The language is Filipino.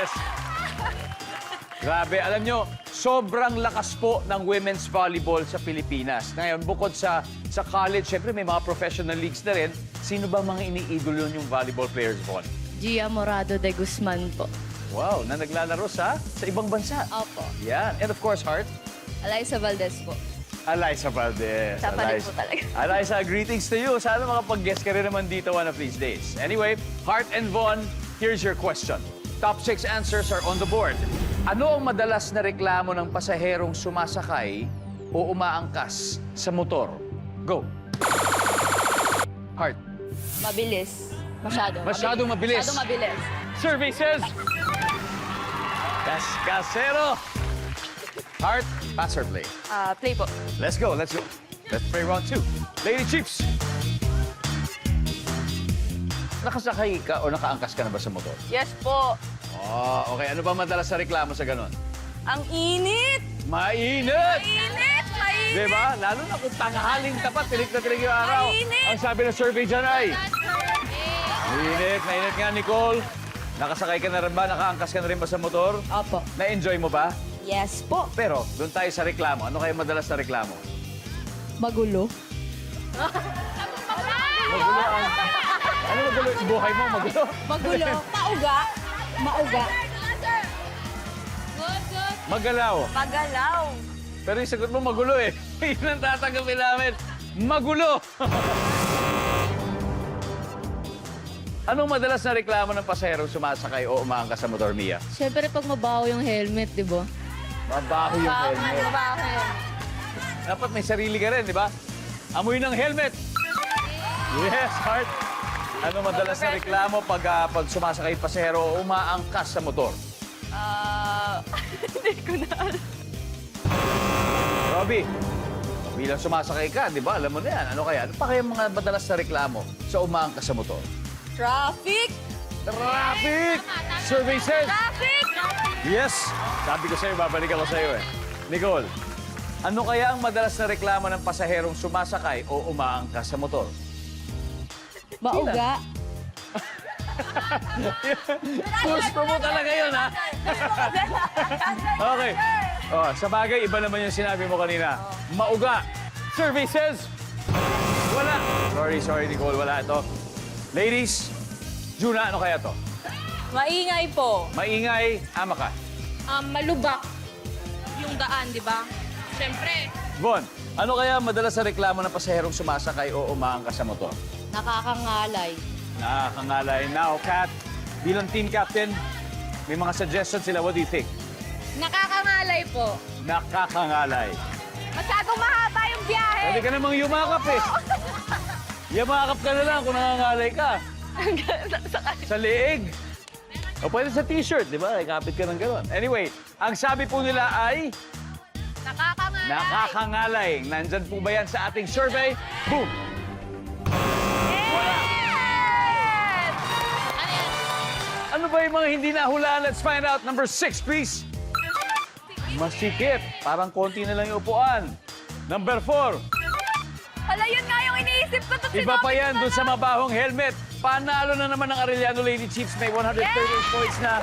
Yes. Grabe, alam nyo, sobrang lakas po ng women's volleyball sa Pilipinas. Ngayon, bukod sa college, syempre may mga professional leagues na rin. Sino ba mga iniidolo yung volleyball players, Von? Gia Morado de Guzman po. Wow, na naglalaro sa ibang bansa. Opo. Yan. And of course, Heart, Eliza Valdez po. Eliza Valdez. Tapalit po talaga. Eliza, greetings to you. Sana makapag-guest ka rin naman dito one of these days. Anyway, Heart and Von, here's your question. Top 6 answers are on the board. Ano ang madalas na reklamo ng pasaherong sumasakay o umaangkas sa motor? Go. Heart. Mabilis. Masyadong mabilis. Masyadong mabilis. Survey says... Casero. Heart, pass or play? Play po. Let's go, let's go. Let's play round 2. Lady Chiefs. Nakasakay ka o nakaangkas ka na ba sa motor? Yes po. Oh, okay. Ano ba madalas sa reklamo sa ganon? Ang init! Mainit! Mainit! Mainit! Diba? Lalo na kung tanghaling tapat, tinik na tinik yung araw. Mainit! Ang sabi ng survey dyan ay... Mainit nga, Nicole. Nakasakay ka na rin ba? Nakaangkas ka na rin ba sa motor? Opo. Na-enjoy mo ba? Yes po. Pero, doon tayo sa reklamo. Ano kaya madalas na reklamo? Magulo. Magulo ang... Ano magulo? Buhay mo, magulo? Magulo. Mauga. Mauga. Magalaw. Magalaw. Pero yung sagot mo, magulo eh. Yun ang tatanggapin namin. Magulo! Anong madalas na reklamo ng pasahero sumasakay o umaangkas sa motor, Mia? Siyempre pag mabaho yung helmet, di ba? Mabaho yung helmet. Dapat may sarili ka rin, di ba? Amoy ng helmet. Yes, Heart. Ano madalas na reklamo pag sumasakay pasahero o umaangkas sa motor? Hindi ko na alam. Robby, bilang sumasakay ka, di ba? Alam mo na yan. Ano kaya? Ano pa kaya mga madalas na reklamo sa umaangkas sa motor? Traffic! Traffic! Survey says... Traffic! Yes! Sabi ko sa'yo, babalik ako sa'yo eh. Nicole, ano kaya ang madalas na reklamo ng pasaherong sumasakay o umaangkas sa motor? Mauga. Gusto mo talaga yun, ha? Okay. Oh, sa bagay, iba naman yung sinabi mo kanina. Mauga. Survey says... Wala. Sorry, Nicole, wala ito. Ladies, Juna, ano kaya to? Maingay po. Maingay, ama ka. Malubak yung daan, di ba? Siyempre. Bon, ano kaya madalas sa reklamo ng pasaherong sumasakay o umaangkas sa motor? Nakakangalay. Nakakangalay. Now, Kat, bilang team captain, may mga suggestions sila. What do you think? Nakakangalay po. Nakakangalay. Masyadong mahaba yung biyahe. Pwede ka namang yumakap eh. Yumakap ka na lang kung nangangalay ka. Sa leeg. O pwede sa t-shirt, di ba? Ikapit ka ng gano'n. Anyway, ang sabi po nila ay... Nakakangalay. Nakakangalay. Nandyan po ba yan sa ating survey? Boom! Yes! Ano ba yung mga hindi nahulaan? Let's find out. Number 6, please. Masikip. Parang konti na lang yung upuan. Number 4. Hala, yun nga yung iniisip ko. Iba pa yan dun sa mabahong helmet. Panalo na naman ng Arellano Lady Chiefs. May 138 points na.